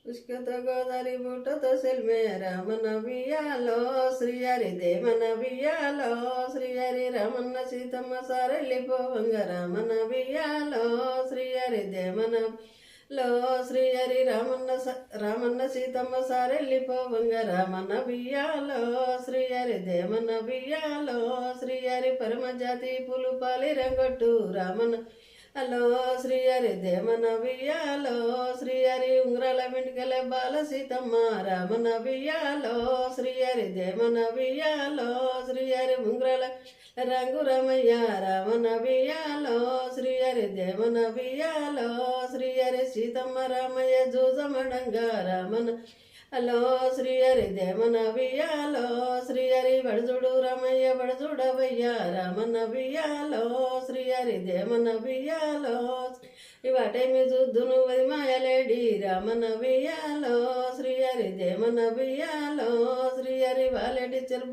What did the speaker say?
ఉష్కతో గోదారి బుట్టతో సెల్మే రామన్న బియ్యాలో శ్రీహరి దేవన బియ్యాలో శ్రీహరి రామన్న సీతమ్మ సారెళ్ళిపోవంగ రామన్న బియ్యాలో శ్రీహరి దేవన లో శ్రీహరి రామన్న సీతమ్మ సారెళ్ళిపోవంగ రామన్న బియ్యాలో శ్రీహరి దేవన బియ్యాలో శ్రీహరి పరమజాతి పులుపాలి రంగొట్టు రామన్న హలో శ్రీహరి దేమన బియ్యాలో శ్రీహరి ఉంగరాల వెంటకల బాల సీతమ్మ రామన బియ్యాలో శ్రీహరి దేమన బియ్యాలో శ్రీహరి ఉంగరాల రంగు రమయ్య రామన బియ్యాలో శ్రీహరి దేమన బియ్యాలో శ్రీహరి సీతమ్మ రామయ్య జూజమడంగా రామన హలో శ్రీహరి దేమన బియ్యాలో శ్రీహరి బడజుడు రమయ్య బడజుడవయ్య రామన్న బియ్యాలో శ్రీహరి దేమన బియ్యాలో ఇవాటేమి చూద్దును వది మాయలేడి రామన్న బియ్యాలో శ్రీహరి దేమన బియ్యాలో శ్రీహరి వాలెడి చెరుపు